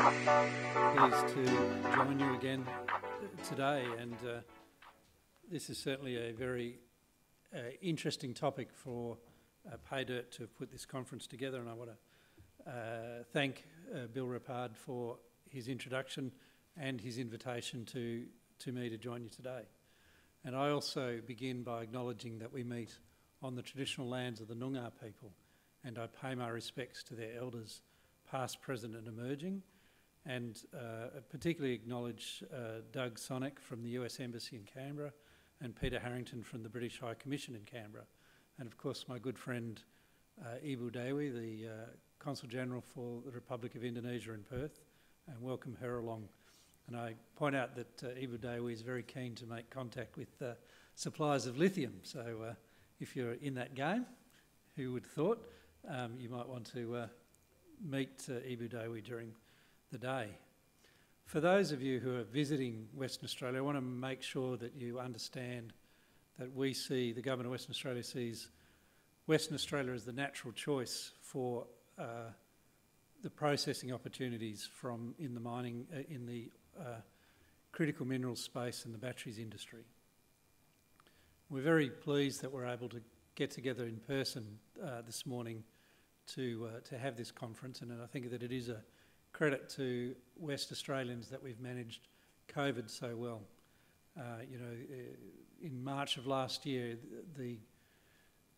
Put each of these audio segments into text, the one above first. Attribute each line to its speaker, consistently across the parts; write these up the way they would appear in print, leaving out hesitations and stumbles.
Speaker 1: Pleased to join you again today, and this is certainly a very interesting topic for PayDirt to have put this conference together, and I want to thank Bill Rippard for his introduction and his invitation to me to join you today. And I also begin by acknowledging that we meet on the traditional lands of the Noongar people, and I pay my respects to their elders, past, present and emerging, and particularly acknowledge Doug Sonic from the US Embassy in Canberra and Peter Harrington from the British High Commission in Canberra, and of course my good friend Ibu Dewi, the Consul General for the Republic of Indonesia in Perth, and welcome her along. And I point out that Ibu Dewi is very keen to make contact with suppliers of lithium, so if you're in that game, who would have thought, you might want to meet Ibu Dewi during the day. For those of you who are visiting Western Australia, I want to make sure that you understand that the Government of Western Australia sees Western Australia as the natural choice for the processing opportunities in the mining, in the critical minerals space and the batteries industry. We're very pleased that we're able to get together in person this morning to have this conference, and I think that it is a credit to West Australians that we've managed COVID so well. In March of last year, the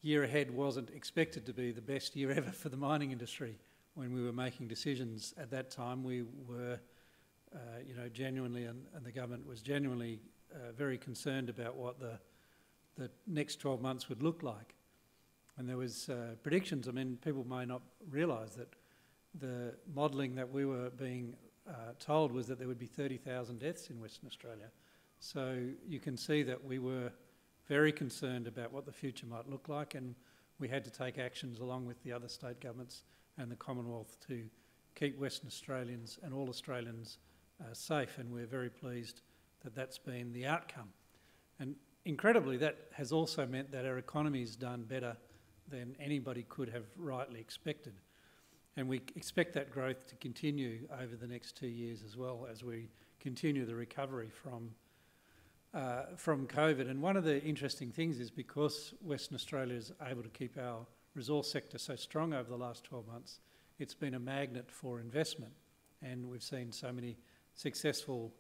Speaker 1: year ahead wasn't expected to be the best year ever for the mining industry. When we were making decisions at that time, we were, genuinely, and the government was genuinely very concerned about what the next 12 months would look like. And there was predictions. I mean, people may not realise that the modelling that we were being told was that there would be 30,000 deaths in Western Australia. So you can see that we were very concerned about what the future might look like, and we had to take actions along with the other state governments and the Commonwealth to keep Western Australians and all Australians safe, and we're very pleased that that's been the outcome. And incredibly, that has also meant that our economy's done better than anybody could have rightly expected. And we expect that growth to continue over the next 2 years as well as we continue the recovery from COVID. And one of the interesting things is because Western Australia is able to keep our resource sector so strong over the last 12 months, it's been a magnet for investment. And we've seen so many successful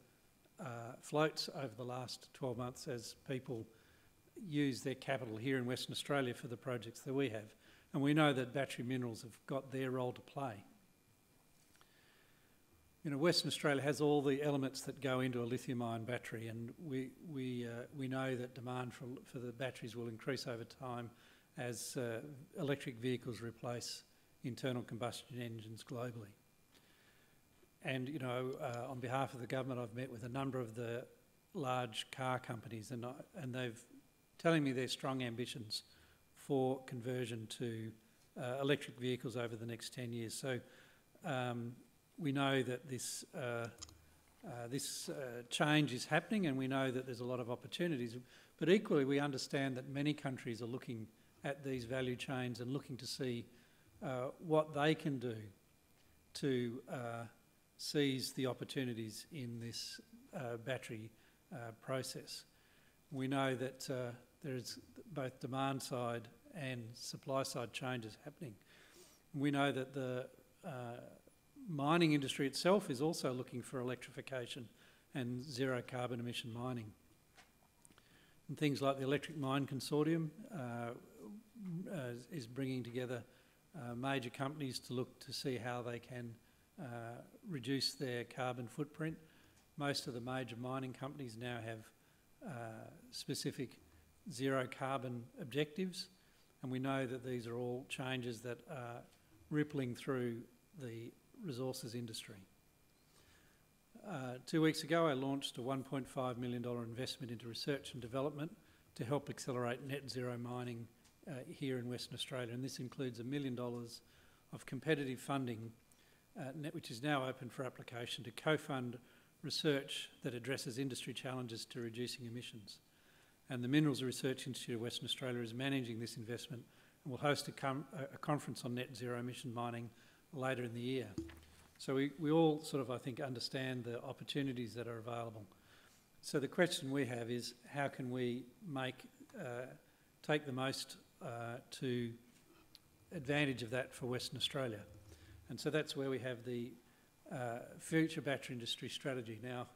Speaker 1: floats over the last 12 months as people use their capital here in Western Australia for the projects that we have. And we know that battery minerals have got their role to play. Western Australia has all the elements that go into a lithium-ion battery, and we know that demand for the batteries will increase over time as electric vehicles replace internal combustion engines globally. And on behalf of the government, I've met with a number of the large car companies, and they've telling me their strong ambitions for conversion to electric vehicles over the next 10 years. So we know that this change is happening, and we know that there's a lot of opportunities. But equally, we understand that many countries are looking at these value chains and looking to see what they can do to seize the opportunities in this battery process. We know that there is both demand side and supply side changes happening. We know that the mining industry itself is also looking for electrification and zero carbon emission mining. And things like the Electric Mine Consortium is bringing together major companies to look to see how they can reduce their carbon footprint. Most of the major mining companies now have specific zero carbon objectives, and we know that these are all changes that are rippling through the resources industry. 2 weeks ago, I launched a $1.5 million investment into research and development to help accelerate net zero mining here in Western Australia, and this includes $1 million of competitive funding, which is now open for application to co-fund research that addresses industry challenges to reducing emissions. And the Minerals Research Institute of Western Australia is managing this investment and will host a conference on net zero emission mining later in the year. So we all sort of, I think, understand the opportunities that are available. So the question we have is, how can we take the most to advantage of that for Western Australia? And so that's where we have the future battery industry strategy. Now,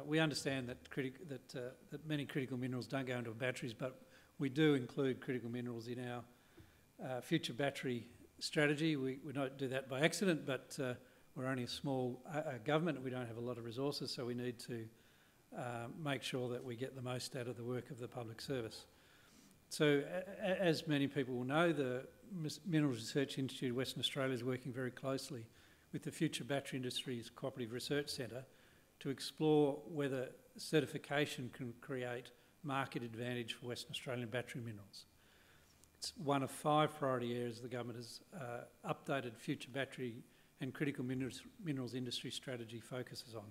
Speaker 1: we understand that many critical minerals don't go into batteries, but we do include critical minerals in our future battery strategy. We don't do that by accident, but we're only a small government. We don't have a lot of resources, so we need to make sure that we get the most out of the work of the public service. So, as many people will know, the Minerals Research Institute of Western Australia is working very closely with the Future Battery Industries Cooperative Research Centre to explore whether certification can create market advantage for Western Australian battery minerals. It's one of 5 priority areas the government has updated future battery and critical minerals industry strategy focuses on.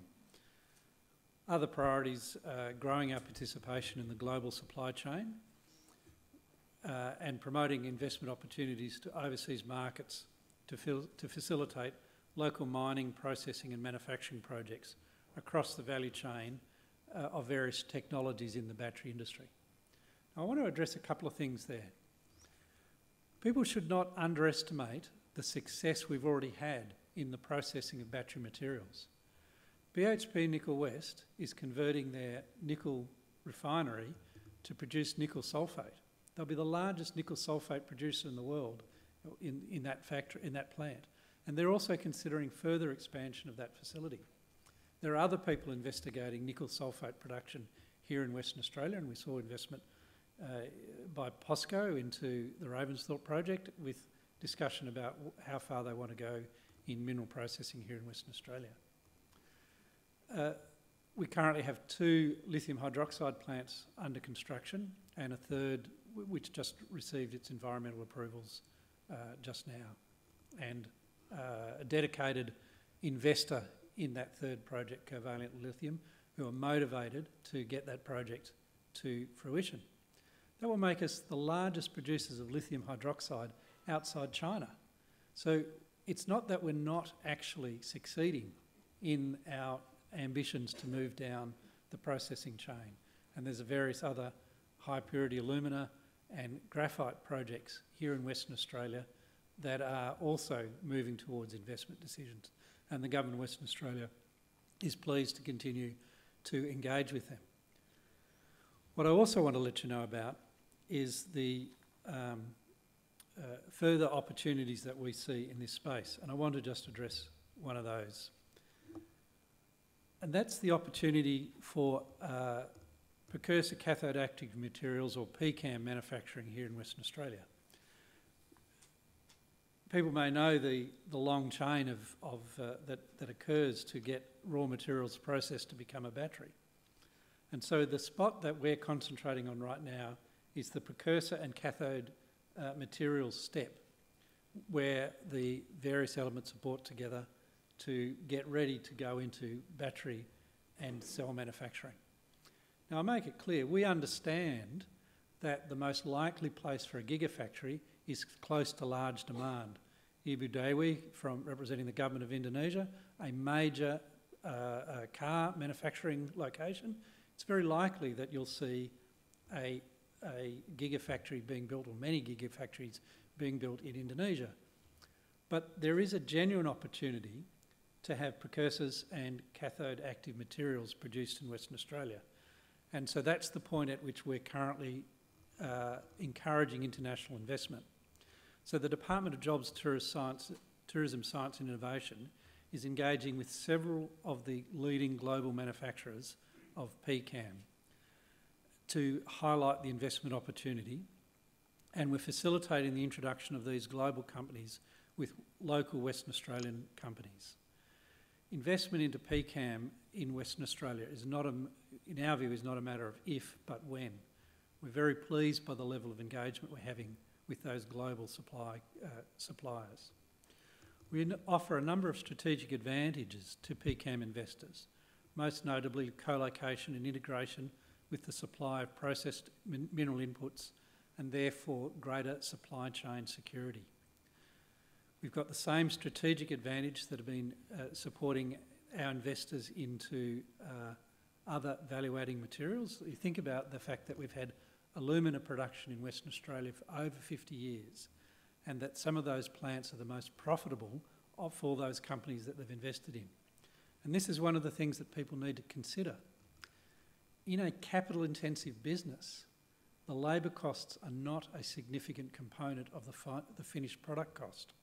Speaker 1: Other priorities are growing our participation in the global supply chain and promoting investment opportunities to overseas markets to facilitate local mining, processing and manufacturing projects across the value chain of various technologies in the battery industry. Now, I want to address a couple of things there. People should not underestimate the success we've already had in the processing of battery materials. BHP Nickel West is converting their nickel refinery to produce nickel sulphate. They'll be the largest nickel sulphate producer in the world in that factory, in that plant. And they're also considering further expansion of that facility. There are other people investigating nickel sulphate production here in Western Australia, and we saw investment by POSCO into the Ravensthorpe project with discussion about how far they want to go in mineral processing here in Western Australia. We currently have 2 lithium hydroxide plants under construction and a third which just received its environmental approvals just now. And a dedicated investor in that third project, Covalent Lithium, who are motivated to get that project to fruition. That will make us the largest producers of lithium hydroxide outside China. So it's not that we're not actually succeeding in our ambitions to move down the processing chain. And there's various other high purity alumina and graphite projects here in Western Australia that are also moving towards investment decisions. And the government of Western Australia is pleased to continue to engage with them. What I also want to let you know about is the further opportunities that we see in this space. And I want to just address one of those. And that's the opportunity for precursor cathode active materials, or PCAM, manufacturing here in Western Australia. People may know the long chain that occurs to get raw materials processed to become a battery. And so the spot that we're concentrating on right now is the precursor and cathode materials step, where the various elements are brought together to get ready to go into battery and cell manufacturing. Now, I make it clear, we understand that the most likely place for a gigafactory is close to large demand. Ibu Dewi, representing the government of Indonesia, a major car manufacturing location, it's very likely that you'll see a gigafactory being built, or many gigafactories being built in Indonesia. But there is a genuine opportunity to have precursors and cathode active materials produced in Western Australia. And so that's the point at which we're currently encouraging international investment. So the Department of Jobs, Tourism, Science and Innovation is engaging with several of the leading global manufacturers of PCAM to highlight the investment opportunity, and we're facilitating the introduction of these global companies with local Western Australian companies. Investment into PCAM in Western Australia is not, in our view, is not a matter of if, but when. We're very pleased by the level of engagement we're having with those global suppliers. We offer a number of strategic advantages to PCAM investors, most notably co-location and integration with the supply of processed mineral inputs, and therefore greater supply chain security. We've got the same strategic advantage that have been supporting our investors into other value-adding materials. You think about the fact that we've had alumina production in Western Australia for over 50 years, and that some of those plants are the most profitable for those companies that they've invested in. And this is one of the things that people need to consider. In a capital-intensive business, the labour costs are not a significant component of the finished product cost.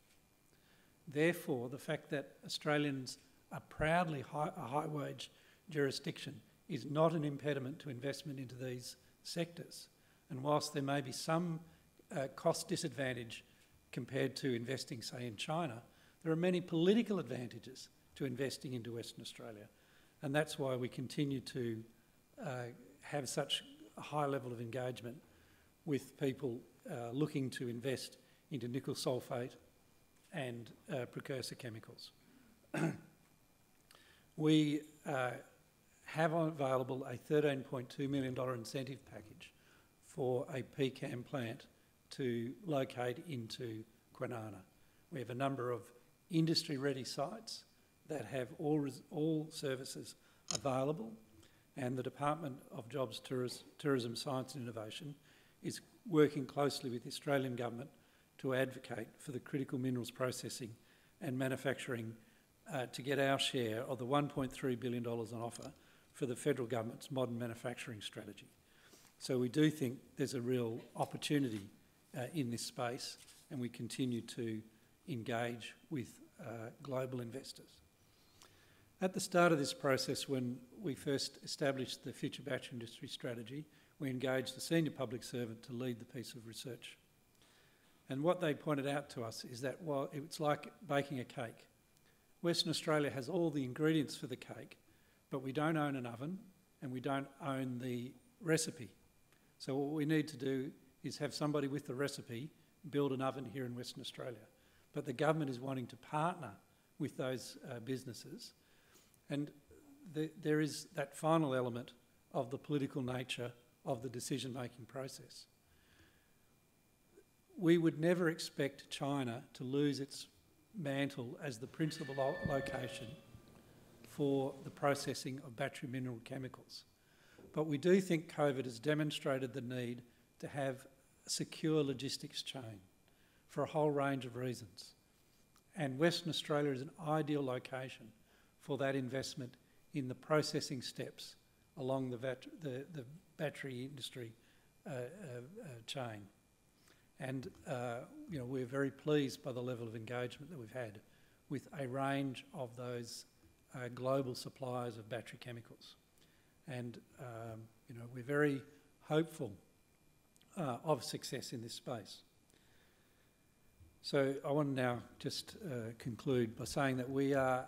Speaker 1: Therefore, the fact that Australians are proudly a high-wage jurisdiction is not an impediment to investment into these sectors. And whilst there may be some cost disadvantage compared to investing, say, in China, there are many political advantages to investing into Western Australia. And that's why we continue to have such a high level of engagement with people looking to invest into nickel sulphate and precursor chemicals. We have available a $13.2 million incentive package for a PCAM plant to locate into Kwinana. We have a number of industry-ready sites that have all services available, and the Department of Jobs, Tourism, Science and Innovation is working closely with the Australian Government to advocate for the critical minerals processing and manufacturing to get our share of the $1.3 billion on offer for the federal government's modern manufacturing strategy. So we do think there's a real opportunity in this space, and we continue to engage with global investors. At the start of this process, when we first established the Future Battery Industry Strategy, we engaged a senior public servant to lead the piece of research. And what they pointed out to us is that while it's like baking a cake, Western Australia has all the ingredients for the cake, but we don't own an oven and we don't own the recipe. So what we need to do is have somebody with the recipe build an oven here in Western Australia. But the government is wanting to partner with those businesses. And there is that final element of the political nature of the decision-making process. We would never expect China to lose its mantle as the principal location for the processing of battery mineral chemicals. But we do think COVID has demonstrated the need to have a secure logistics chain for a whole range of reasons. And Western Australia is an ideal location for that investment in the processing steps along the battery industry chain. And we're very pleased by the level of engagement that we've had with a range of those global suppliers of battery chemicals. And we're very hopeful of success in this space. So I want to now just conclude by saying that we are,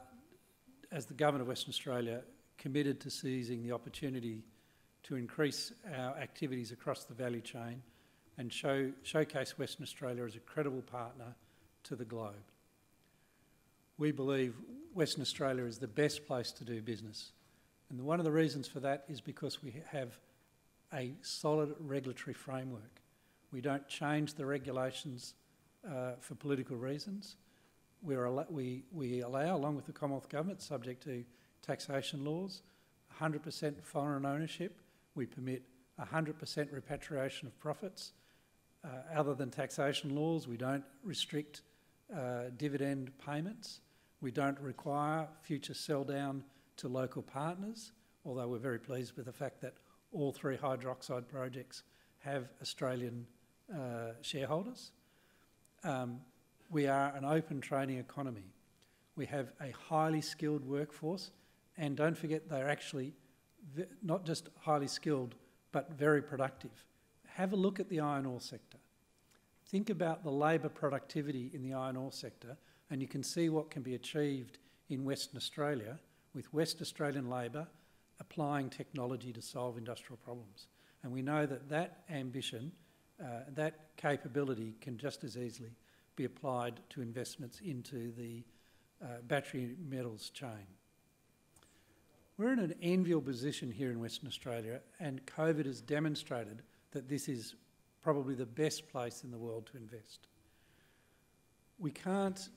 Speaker 1: as the Government of Western Australia, committed to seizing the opportunity to increase our activities across the value chain and showcase Western Australia as a credible partner to the globe. We believe Western Australia is the best place to do business. And one of the reasons for that is because we have a solid regulatory framework. We don't change the regulations for political reasons. We allow, along with the Commonwealth Government, subject to taxation laws, 100% foreign ownership. We permit 100% repatriation of profits. Other than taxation laws, we don't restrict dividend payments. We don't require future sell down to local partners, although we're very pleased with the fact that all three hydroxide projects have Australian shareholders. We are an open trading economy. We have a highly skilled workforce, and don't forget they're actually not just highly skilled, but very productive. Have a look at the iron ore sector. Think about the labour productivity in the iron ore sector, and you can see what can be achieved in Western Australia with West Australian labour applying technology to solve industrial problems. And we know that that ambition, that capability can just as easily be applied to investments into the battery metals chain. We're in an enviable position here in Western Australia, and COVID has demonstrated that this is probably the best place in the world to invest. We can't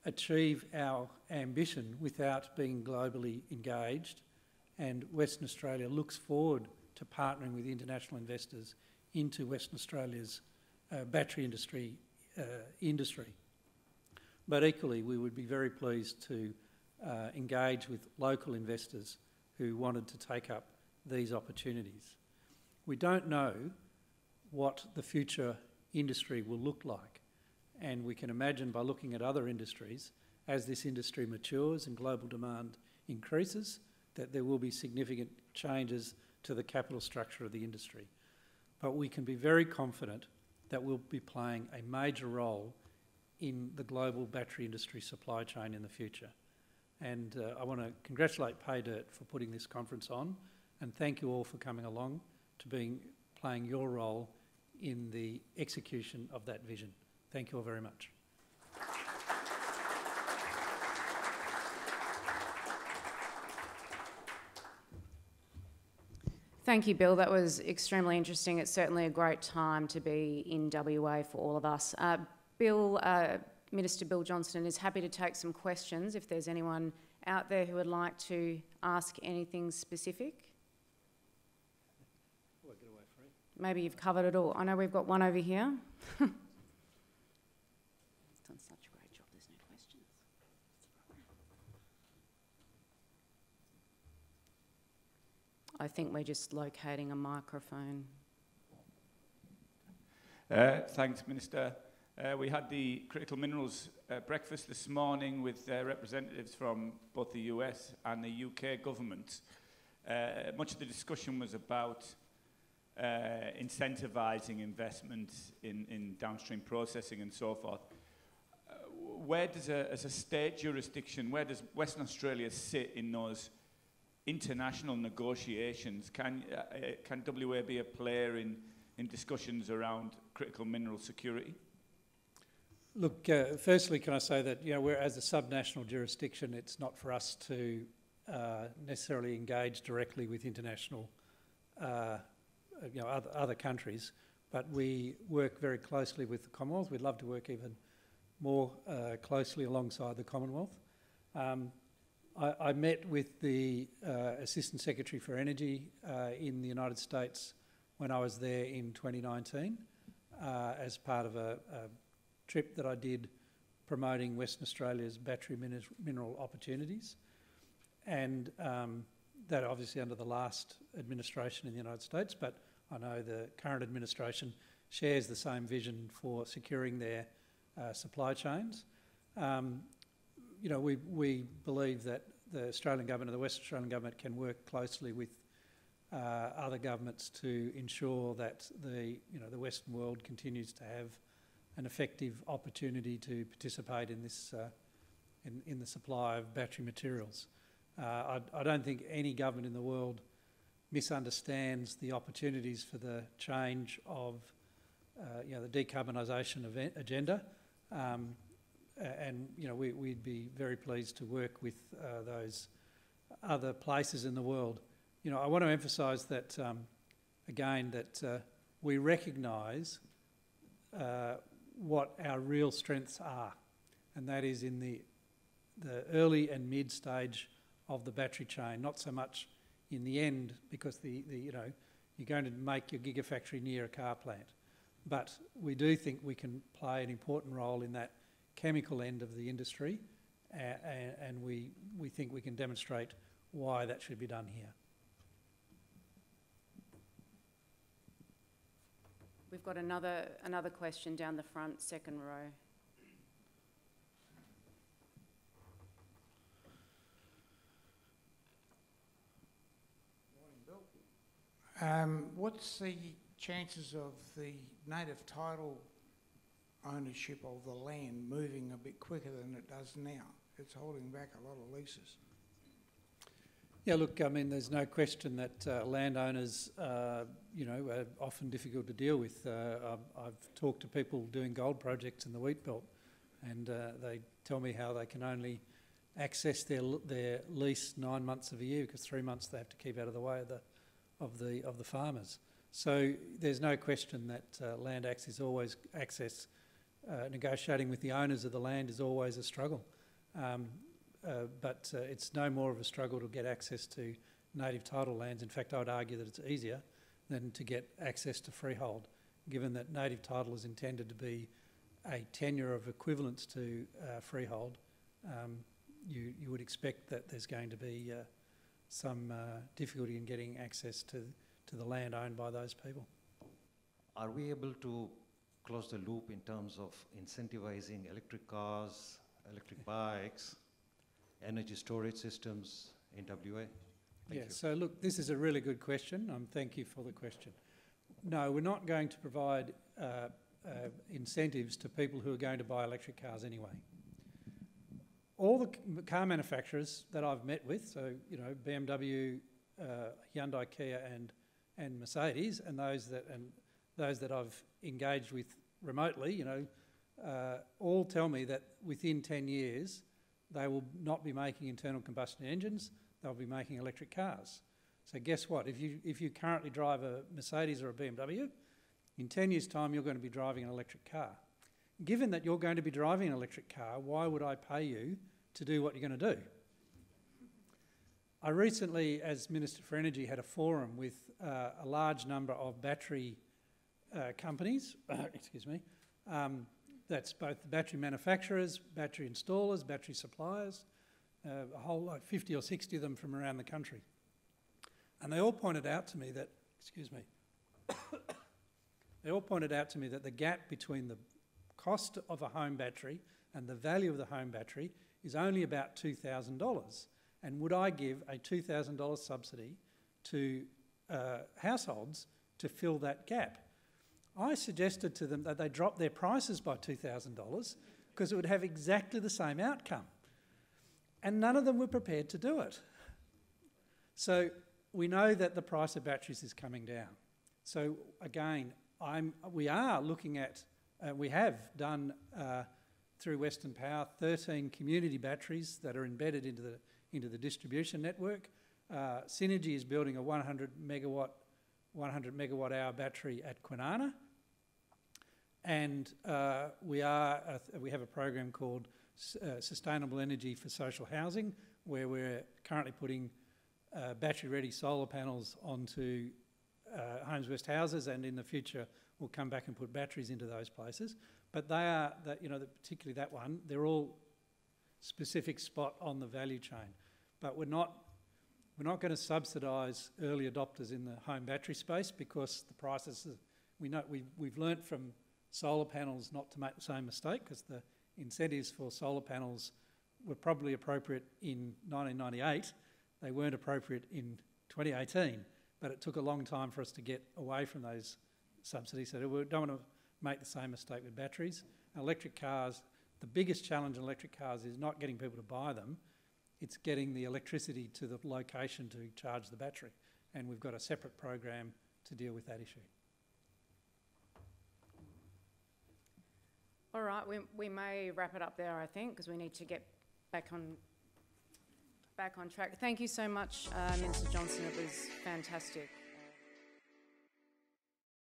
Speaker 1: achieve our ambition without being globally engaged, and Western Australia looks forward to partnering with international investors into Western Australia's battery industry. But equally, we would be very pleased to engage with local investors who wanted to take up these opportunities. We don't know what the future industry will look like, and we can imagine by looking at other industries, as this industry matures and global demand increases, that there will be significant changes to the capital structure of the industry. But we can be very confident that we'll be playing a major role in the global battery industry supply chain in the future. And I want to congratulate PayDirt for putting this conference on, and thank you all for coming along to playing your role in the execution of that vision. Thank you all very much.
Speaker 2: Thank you, Bill. That was extremely interesting. It's certainly a great time to be in WA for all of us. Minister Bill Johnston is happy to take some questions if there's anyone out there who would like to ask anything specific. Maybe you've covered it all. I know we've got one over here. He's done such a great job, there's no questions. I think we're just locating a microphone.
Speaker 3: Thanks, Minister. We had the Critical Minerals breakfast this morning with representatives from both the US and the UK government. Much of the discussion was about incentivising investment in downstream processing and so forth. Where does, as a state jurisdiction, where does Western Australia sit in those international negotiations? Can WA be a player in discussions around critical mineral security?
Speaker 1: Look, firstly, can I say that we're, as a subnational jurisdiction, it's not for us to necessarily engage directly with international, other countries, but we work very closely with the Commonwealth. We'd love to work even more closely alongside the Commonwealth. I met with the Assistant Secretary for Energy in the United States when I was there in 2019 as part of a trip that I did promoting Western Australia's battery mineral opportunities, and that obviously under the last administration in the United States, but I know the current administration shares the same vision for securing their supply chains. We believe that the Australian Government and the Western Australian Government can work closely with other governments to ensure that the Western world continues to have an effective opportunity to participate in this in the supply of battery materials. I don't think any government in the world misunderstands the opportunities for the change of the decarbonisation agenda, and we'd be very pleased to work with those other places in the world. I want to emphasise that again, that we recognise what our real strengths are, and that is in the early and mid stage of the battery chain, not so much in the end, because you're going to make your gigafactory near a car plant. But we do think we can play an important role in that chemical end of the industry, and we think we can demonstrate why that should be done here.
Speaker 2: We've got another question down the front, second row.
Speaker 4: Morning, Bill. What's the chances of the native title ownership of the land moving a bit quicker than it does now? It's holding back a lot of leases.
Speaker 1: Yeah, look, I mean, there's no question that landowners, are often difficult to deal with. I've talked to people doing gold projects in the wheat belt, and they tell me how they can only access their lease 9 months of a year because 3 months they have to keep out of the way of the farmers. So there's no question that land access negotiating with the owners of the land is always a struggle. but it's no more of a struggle to get access to native title lands. In fact, I would argue that it's easier than to get access to freehold, given that native title is intended to be a tenure of equivalence to freehold. You would expect that there's going to be some difficulty in getting access to the land owned by those people.
Speaker 5: Are we able to close the loop in terms of incentivizing electric cars, electric bikes, energy storage systems in WA? Thank you.
Speaker 1: So look, this is a really good question. Thank you for the question. No, we're not going to provide incentives to people who are going to buy electric cars anyway. All the car manufacturers that I've met with, so BMW, Hyundai, Kia, and Mercedes, and those that I've engaged with remotely, all tell me that within 10 years they will not be making internal combustion engines; they'll be making electric cars. So guess what? If you currently drive a Mercedes or a BMW, in 10 years' time you're going to be driving an electric car. Given that you're going to be driving an electric car, why would I pay you to do what you're going to do? I recently, as Minister for Energy, had a forum with a large number of battery companies, that's both the battery manufacturers, battery installers, battery suppliers, a whole 50 or 60 of them from around the country. And they all pointed out to me that, they all pointed out to me that the gap between the cost of a home battery and the value of the home battery is only about $2,000. And would I give a $2,000 subsidy to households to fill that gap? I suggested to them that they drop their prices by $2,000 because it would have exactly the same outcome. And none of them were prepared to do it. So we know that the price of batteries is coming down. So again, we are looking at, we have done through Western Power 13 community batteries that are embedded into the distribution network. Synergy is building a 100 megawatt hour battery at Kwinana, and we have a program called Sustainable Energy for Social Housing, where we're currently putting battery-ready solar panels onto Homes West houses, and in the future we'll come back and put batteries into those places. But they are, particularly that one, they're all specific spot on the value chain. But we're not going to subsidise early adopters in the home battery space because the prices, we've learnt from solar panels not to make the same mistake, because the incentives for solar panels were probably appropriate in 1998. They weren't appropriate in 2018, but it took a long time for us to get away from those subsidies. So we don't want to make the same mistake with batteries. Electric cars, the biggest challenge in electric cars is not getting people to buy them, it's getting the electricity to the location to charge the battery. And we've got a separate program to deal with that issue.
Speaker 2: All right, we may wrap it up there, I think, because we need to get back on track. Thank you so much, Minister Johnson. It was fantastic.